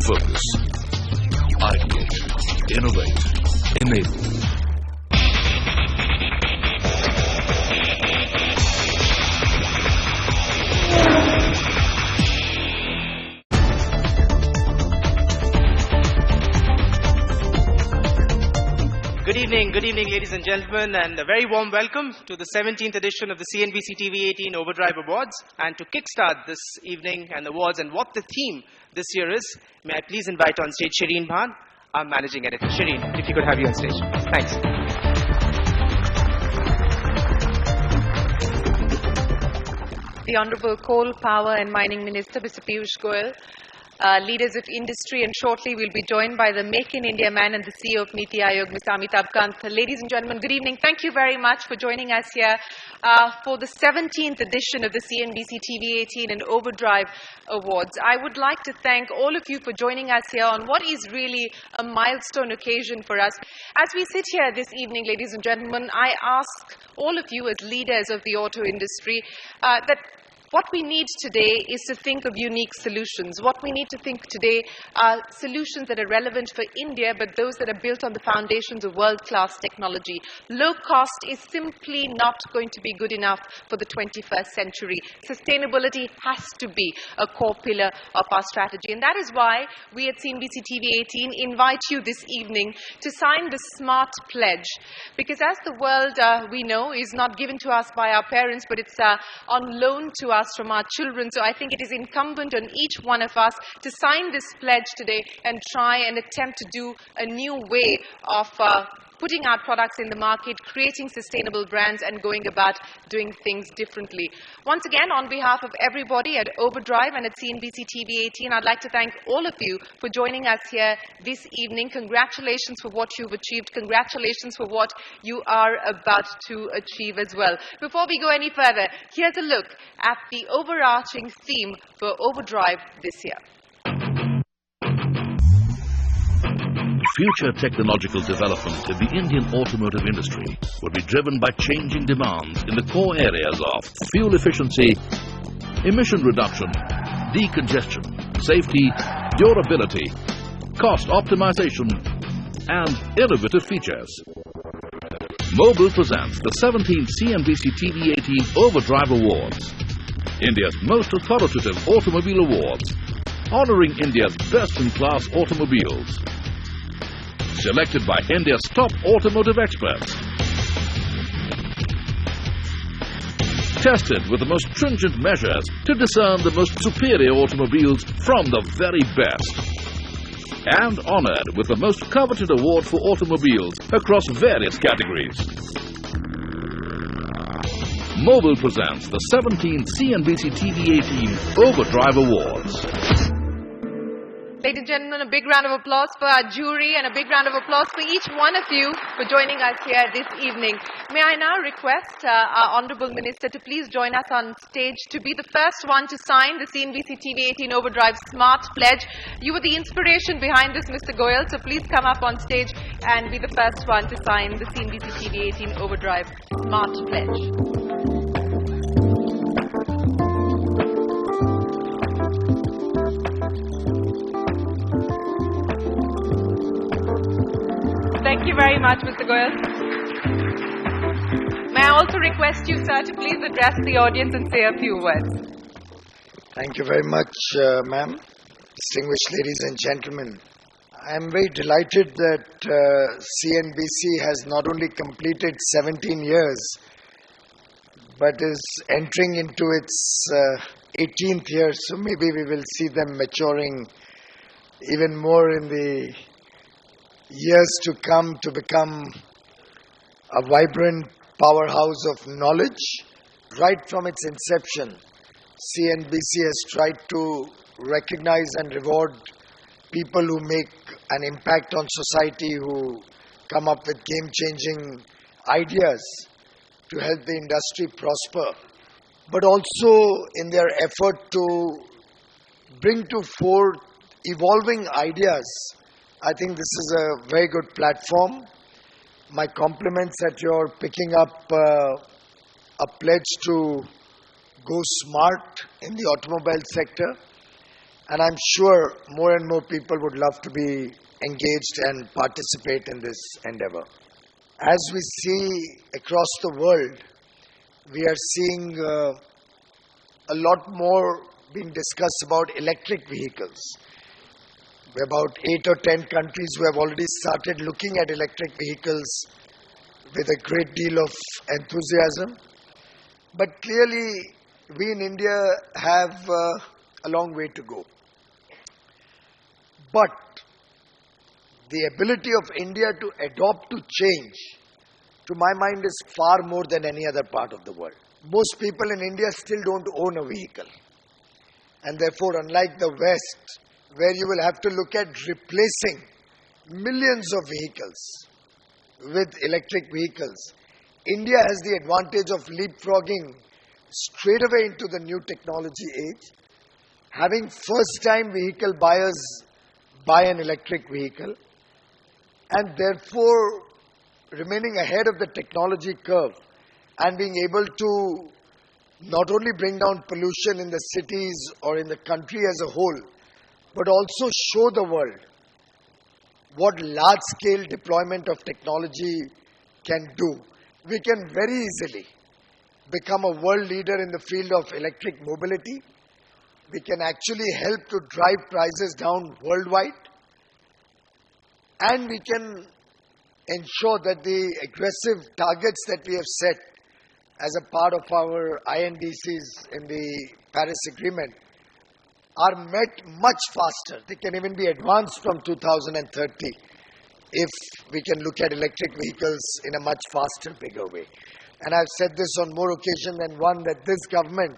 Focus. Ideate. Innovate. Enable. Good evening, ladies and gentlemen, and a very warm welcome to the 17th edition of the CNBC-TV18 OVERDRIVE Awards. And to kickstart this evening and awards and what the theme this year is, may I please invite on stage Shireen Bhan, our managing editor. Shireen, if you could have you on stage. Thanks. The Honourable Coal, Power and Mining Minister, Mr. Piyush Goyal, leaders of industry, and shortly we'll be joined by the Make in India man and the CEO of Niti Aayog, Mr. Amitabh Kant. Ladies and gentlemen, good evening. Thank you very much for joining us here for the 17th edition of the CNBC-TV18 and OVERDRIVE Awards. I would like to thank all of you for joining us here on what is really a milestone occasion for us. As we sit here this evening, ladies and gentlemen, I ask all of you as leaders of the auto industry that what we need today is to think of unique solutions. What we need to think today are solutions that are relevant for India, but those that are built on the foundations of world-class technology. Low cost is simply not going to be good enough for the 21st century. Sustainability has to be a core pillar of our strategy. And that is why we at CNBC-TV18 invite you this evening to sign the SMART Pledge. Because as the world, we know, is not given to us by our parents, but it's on loan to us from our children. So I think it is incumbent on each one of us to sign this pledge today and try and attempt to do a new way of putting our products in the market, creating sustainable brands, and going about doing things differently. Once again, on behalf of everybody at OVERDRIVE and at CNBC-TV18, I'd like to thank all of you for joining us here this evening. Congratulations for what you've achieved. Congratulations for what you are about to achieve as well. Before we go any further, here's a look at the overarching theme for OVERDRIVE this year. Future technological development in the Indian automotive industry will be driven by changing demands in the core areas of fuel efficiency, emission reduction, decongestion, safety, durability, cost optimization, and innovative features. Mobil presents the 17th CNBC-TV18 OVERDRIVE Awards, India's most authoritative automobile awards, honoring India's best-in-class automobiles. Selected by India's top automotive experts. Tested with the most stringent measures to discern the most superior automobiles from the very best. And honored with the most coveted award for automobiles across various categories. Mobil presents the 17th CNBC-TV18 OVERDRIVE Awards. Ladies and gentlemen, a big round of applause for our jury and a big round of applause for each one of you for joining us here this evening. May I now request our Honourable Minister to please join us on stage to be the first one to sign the CNBC-TV18 OVERDRIVE SMART Pledge. You were the inspiration behind this, Mr. Goyal, so please come up on stage and be the first one to sign the CNBC-TV18 OVERDRIVE SMART Pledge. Thank you very much, Mr. Goyal. May I also request you, sir, to please address the audience and say a few words. Thank you very much, ma'am. Distinguished ladies and gentlemen, I am very delighted that CNBC has not only completed 17 years, but is entering into its 18th year. So maybe we will see them maturing even more in the years to come to become a vibrant powerhouse of knowledge. Right from its inception, CNBC has tried to recognize and reward people who make an impact on society, who come up with game-changing ideas to help the industry prosper, but also in their effort to bring to fore evolving ideas. I think this is a very good platform. My compliments that you're picking up a pledge to go smart in the automobile sector. And I'm sure more and more people would love to be engaged and participate in this endeavor. As we see across the world, we are seeing a lot more being discussed about electric vehicles. We're about 8 or 10 countries who have already started looking at electric vehicles with a great deal of enthusiasm. But clearly, we in India have a long way to go. But the ability of India to adopt to change, to my mind, is far more than any other part of the world. Most people in India still don't own a vehicle. And therefore, unlike the West, where you will have to look at replacing millions of vehicles with electric vehicles, India has the advantage of leapfrogging straight away into the new technology age, having first-time vehicle buyers buy an electric vehicle, and therefore remaining ahead of the technology curve and being able to not only bring down pollution in the cities or in the country as a whole, but also show the world what large-scale deployment of technology can do. We can very easily become a world leader in the field of electric mobility. We can actually help to drive prices down worldwide. And we can ensure that the aggressive targets that we have set as a part of our INDCs in the Paris Agreement are met much faster. They can even be advanced from 2030 if we can look at electric vehicles in a much faster, bigger way. And I've said this on more occasions than one, that this government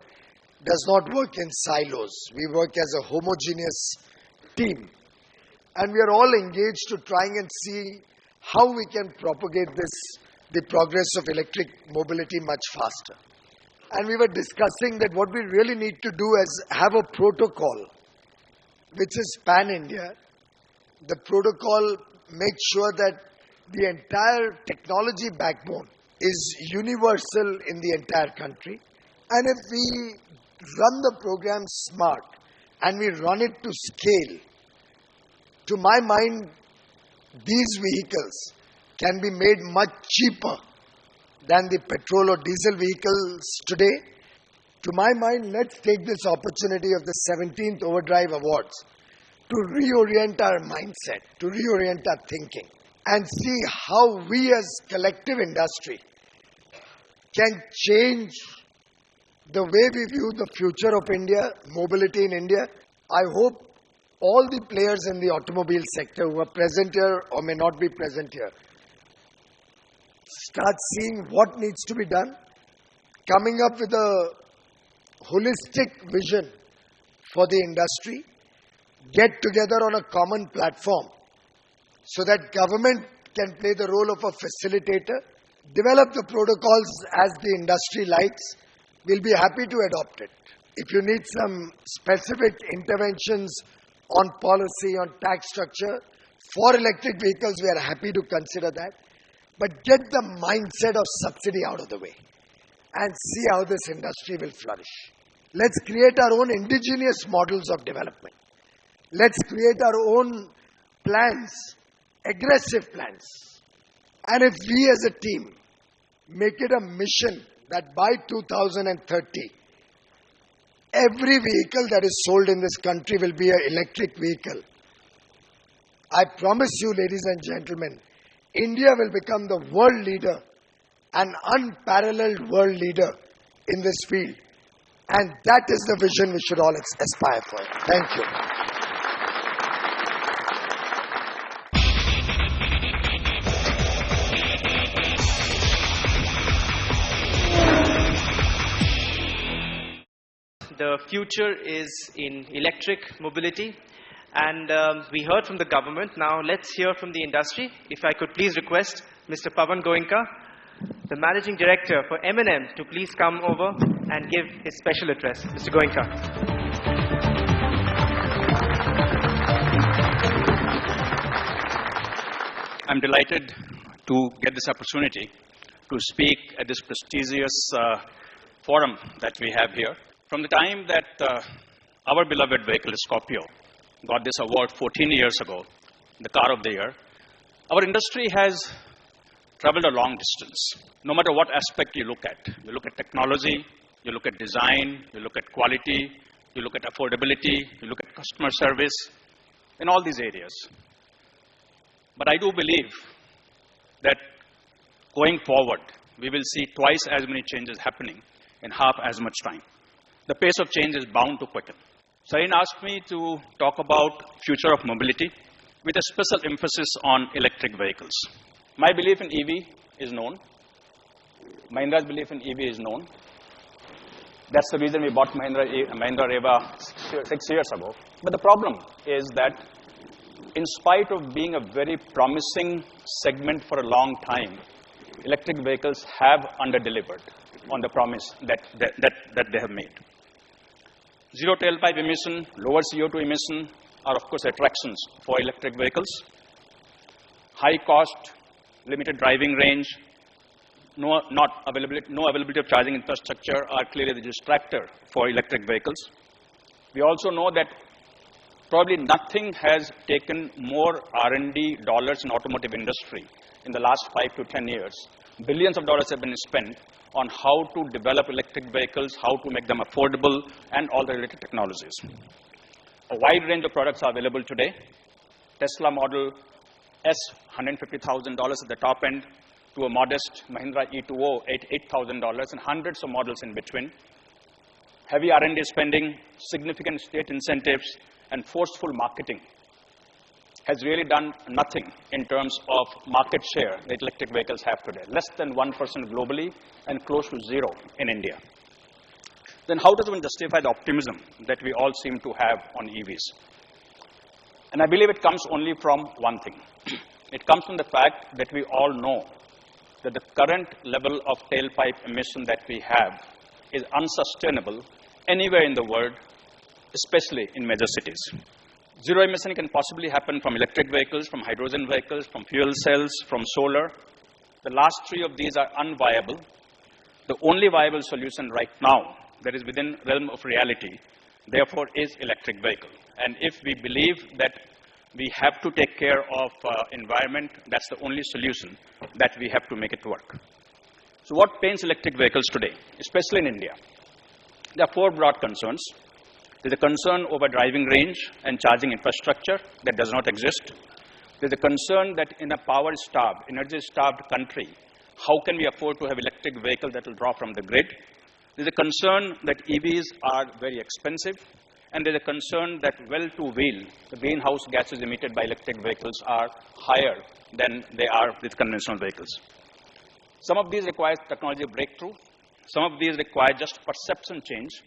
does not work in silos. We work as a homogeneous team. And we are all engaged to trying and see how we can propagate the progress of electric mobility much faster. And we were discussing that what we really need to do is have a protocol which is pan-India. The protocol makes sure that the entire technology backbone is universal in the entire country. And if we run the program smart and we run it to scale, to my mind, these vehicles can be made much cheaper than the petrol or diesel vehicles today. To my mind, let's take this opportunity of the 17th OVERDRIVE Awards to reorient our mindset, to reorient our thinking, and see how we as collective industry can change the way we view the future of India, mobility in India. I hope all the players in the automobile sector who are present here or may not be present here start seeing what needs to be done, coming up with a holistic vision for the industry, get together on a common platform so that government can play the role of a facilitator, develop the protocols as the industry likes. We'll be happy to adopt it. If you need some specific interventions on policy, on tax structure for electric vehicles, we are happy to consider that. But get the mindset of subsidy out of the way and see how this industry will flourish. Let's create our own indigenous models of development. Let's create our own plans, aggressive plans. And if we as a team make it a mission that by 2030, every vehicle that is sold in this country will be an electric vehicle, I promise you, ladies and gentlemen, India will become the world leader, an unparalleled world leader in this field. And that is the vision we should all aspire for. Thank you. The future is in electric mobility. And we heard from the government. Now let's hear from the industry. If I could please request Mr. Pavan Goenka, the Managing Director for M&M, to please come over and give his special address. Mr. Goenka. I'm delighted to get this opportunity to speak at this prestigious forum that we have here. From the time that our beloved vehicle, Scorpio, got this award 14 years ago, the car of the year, our industry has traveled a long distance. No matter what aspect you look at technology, you look at design, you look at quality, you look at affordability, you look at customer service, in all these areas. But I do believe that going forward, we will see twice as many changes happening in half as much time. The pace of change is bound to quicken. Sarin asked me to talk about future of mobility with a special emphasis on electric vehicles. My belief in EV is known. Mahindra's belief in EV is known. That's the reason we bought Mahindra Reva 6 years ago. But the problem is that in spite of being a very promising segment for a long time, electric vehicles have underdelivered on the promise that they have made. Zero tailpipe emission, lower CO2 emission are of course attractions for electric vehicles. High cost, limited driving range, no availability of charging infrastructure are clearly the distractor for electric vehicles. We also know that probably nothing has taken more R&D dollars in automotive industry in the last 5 to 10 years. Billions of dollars have been spent on how to develop electric vehicles, how to make them affordable, and all the related technologies. A wide range of products are available today. Tesla Model S, $150,000 at the top end, to a modest Mahindra E2O at $8,000, and hundreds of models in between. Heavy R&D spending, significant state incentives, and forceful marketing has really done nothing in terms of market share that electric vehicles have today. Less than 1% globally and close to zero in India. Then how does one justify the optimism that we all seem to have on EVs? And I believe it comes only from one thing. It comes from the fact that we all know that the current level of tailpipe emission that we have is unsustainable anywhere in the world, especially in major cities. Zero emission can possibly happen from electric vehicles, from hydrogen vehicles, from fuel cells, from solar. The last three of these are unviable. The only viable solution right now that is within realm of reality, therefore, is electric vehicle. And if we believe that we have to take care of environment, that's the only solution that we have to make it work. So what pains electric vehicles today, especially in India? There are four broad concerns. There's a concern over driving range and charging infrastructure that does not exist. There's a concern that in a power-starved, energy-starved country, how can we afford to have electric vehicles that will draw from the grid? There's a concern that EVs are very expensive. And there's a concern that well-to-wheel, the greenhouse gases emitted by electric vehicles are higher than they are with conventional vehicles. Some of these require technology breakthrough. Some of these require just perception change.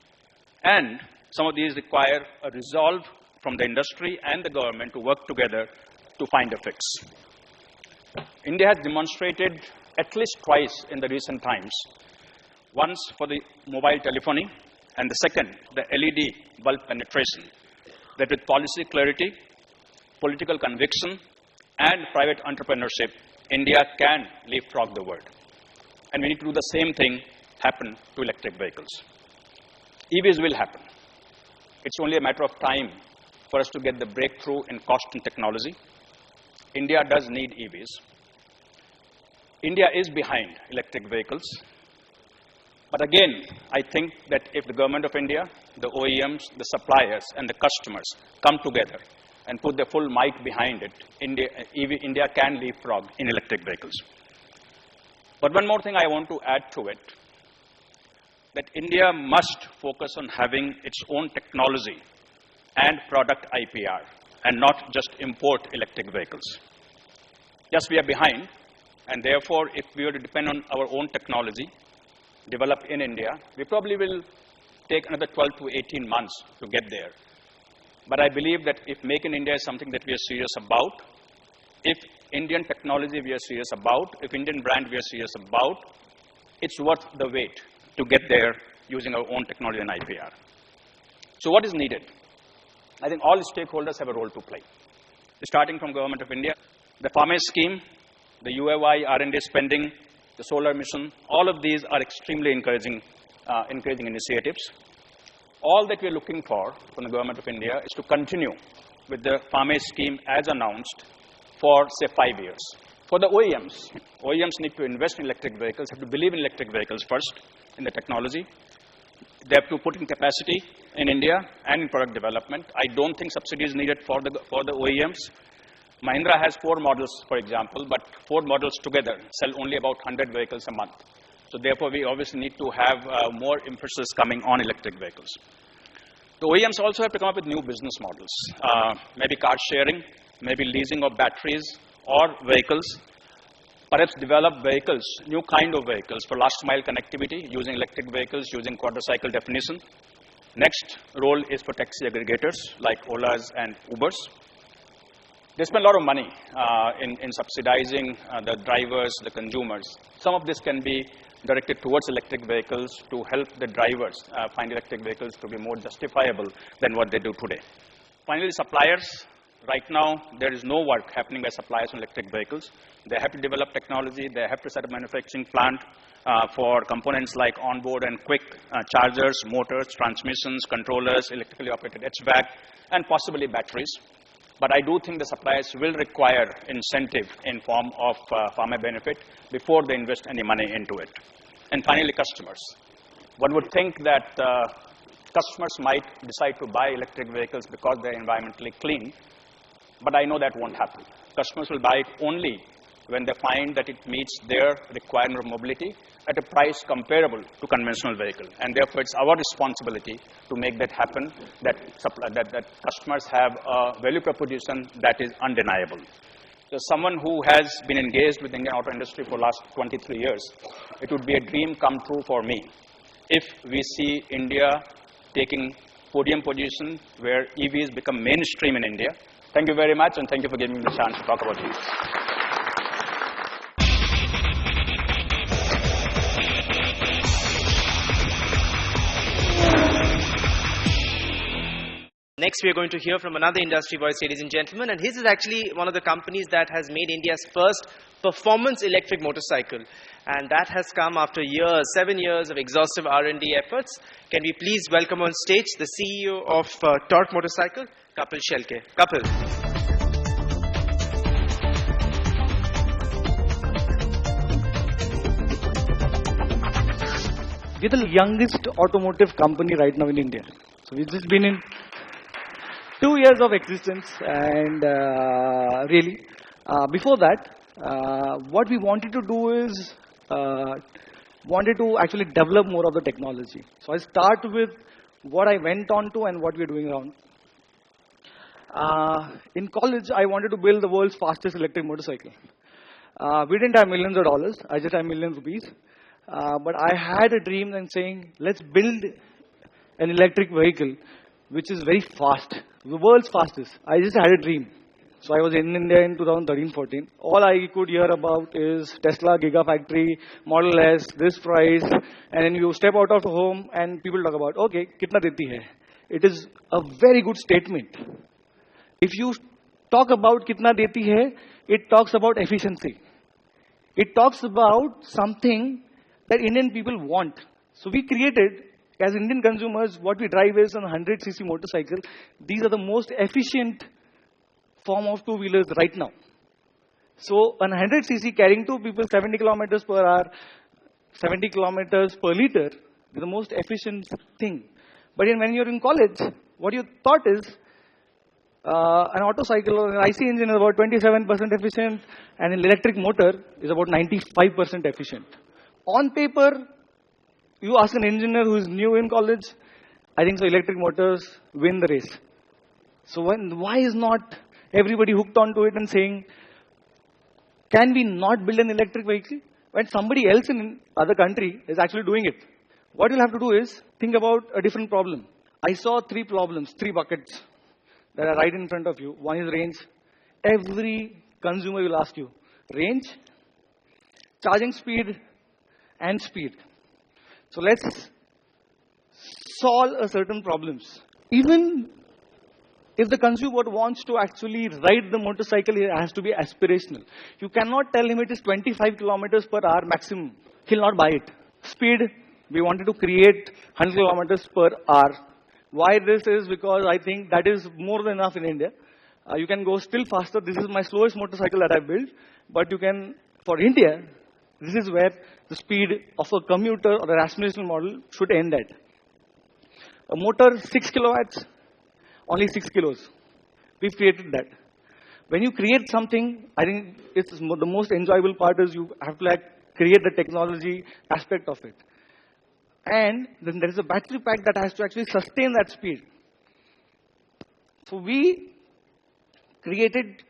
And some of these require a resolve from the industry and the government to work together to find a fix. India has demonstrated at least twice in the recent times, once for the mobile telephony, and the second, the LED bulb penetration, that with policy clarity, political conviction, and private entrepreneurship, India can leapfrog the world. And we need to do the same thing happen to electric vehicles. EVs will happen. It's only a matter of time for us to get the breakthrough in cost and technology. India does need EVs. India is behind electric vehicles. But again, I think that if the government of India, the OEMs, the suppliers, and the customers come together and put their full might behind it, India can leapfrog in electric vehicles. But one more thing I want to add to it, that India must focus on having its own technology and product IPR, and not just import electric vehicles. Yes, we are behind, and therefore, if we were to depend on our own technology, developed in India, we probably will take another 12 to 18 months to get there. But I believe that if Make in India is something that we are serious about, if Indian technology we are serious about, if Indian brand we are serious about, it's worth the wait to get there using our own technology and IPR. So what is needed? I think all stakeholders have a role to play. Starting from Government of India, the farmers scheme, the UAY R&D spending, the solar mission, all of these are extremely encouraging initiatives. All that we are looking for from the Government of India is to continue with the farmers scheme as announced for, say, 5 years. For the OEMs need to invest in electric vehicles, have to believe in electric vehicles first, in the technology. They have to put in capacity in India and in product development. I don't think subsidies needed for the OEMs. Mahindra has 4 models, for example, but 4 models together sell only about 100 vehicles a month. So therefore, we obviously need to have more emphasis coming on electric vehicles. The OEMs also have to come up with new business models, maybe car sharing, maybe leasing of batteries or vehicles, perhaps develop vehicles, new kind of vehicles for last mile connectivity using electric vehicles, using quarter cycle definition. Next role is for taxi aggregators like Olas and Ubers. They spend a lot of money in subsidizing the drivers, the consumers. Some of this can be directed towards electric vehicles to help the drivers find electric vehicles to be more justifiable than what they do today. Finally, suppliers. Right now, there is no work happening by suppliers on electric vehicles. They have to develop technology. They have to set up manufacturing plant for components like onboard and quick chargers, motors, transmissions, controllers, electrically operated HVAC, and possibly batteries. But I do think the suppliers will require incentive in form of farmer benefit before they invest any money into it. And finally, customers. One would think that customers might decide to buy electric vehicles because they're environmentally clean, but I know that won't happen. Customers will buy it only when they find that it meets their requirement of mobility at a price comparable to conventional vehicle. And therefore, it's our responsibility to make that happen, that customers have a value proposition that is undeniable. So someone who has been engaged with the Indian auto industry for the last 23 years, it would be a dream come true for me if we see India taking podium position where EVs become mainstream in India. Thank you very much, and thank you for giving me the chance to talk about this. Next, we are going to hear from another industry voice, ladies and gentlemen, and his is actually one of the companies that has made India's first performance electric motorcycle. And that has come after years, 7 years of exhaustive R&D efforts. Can we please welcome on stage the CEO of Torque Motorcycle, Kapil Shelke. Kapil. We're the youngest automotive company right now in India. So we've just been in 2 years of existence, and really, before that, what we wanted to do is, wanted to actually develop more of the technology. So I start with what I went on to and what we're doing around. In college, I wanted to build the world's fastest electric motorcycle. We didn't have millions of dollars, I just had millions of rupees. But I had a dream and saying, let's build an electric vehicle which is very fast, the world's fastest. I just had a dream. So I was in India in 2013-14. All I could hear about is Tesla Gigafactory, Model S, this price, and then you step out of home and people talk about, okay, kitna deti hai? It is a very good statement. If you talk about kitna deti hai, it talks about efficiency. It talks about something that Indian people want. So we created, as Indian consumers, what we drive is a 100cc motorcycle. These are the most efficient form of two-wheelers right now. So a 100cc carrying 2 people 70 kilometers per hour, 70 kilometers per liter is the most efficient thing. But when you're in college, what you thought is an autocycle or an IC engine is about 27% efficient, and an electric motor is about 95% efficient. On paper, you ask an engineer who is new in college, I think so electric motors win the race. So why is not everybody hooked onto it and saying, can we not build an electric vehicle when somebody else in other country is actually doing it? What you'll have to do is think about a different problem. I saw 3 problems, 3 buckets that are right in front of you. One is range. Every consumer will ask you, range, charging speed, and speed. So let's solve a certain problems. Even if the consumer wants to actually ride the motorcycle, it has to be aspirational. You cannot tell him it is 25 kilometers per hour maximum. He'll not buy it. Speed, we wanted to create 100 kilometers per hour. Why this is because I think that is more than enough in India. You can go still faster. This is my slowest motorcycle that I built. But you can, for India, this is where the speed of a commuter or an aspirational model should end at. A motor, 6 kilowatts, only 6 kilos. We've created that. When you create something, I think it's the most enjoyable part is you have to like create the technology aspect of it. And then there is a battery pack that has to actually sustain that speed. So we created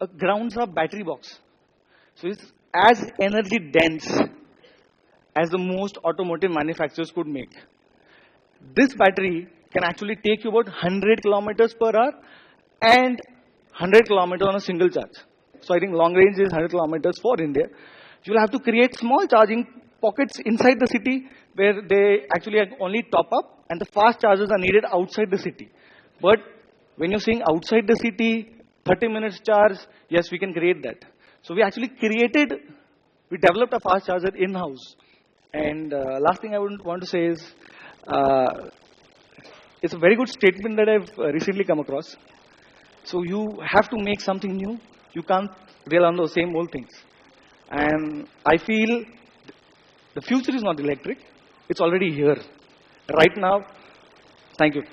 a grounds-up battery box. So it's as energy dense as the most automotive manufacturers could make. This battery can actually take you about 100 kilometers per hour and 100 kilometers on a single charge. So I think long range is 100 kilometers for India. You'll have to create small charging pockets inside the city where they actually only top up and the fast chargers are needed outside the city. But when you're saying outside the city, 30 minutes charge, yes, we can create that. So we actually we developed a fast charger in-house. And last thing I would want to say is, it's a very good statement that I've recently come across. So you have to make something new. You can't rely on those same old things. And I feel the future is not electric. It's already here. Right now, thank you.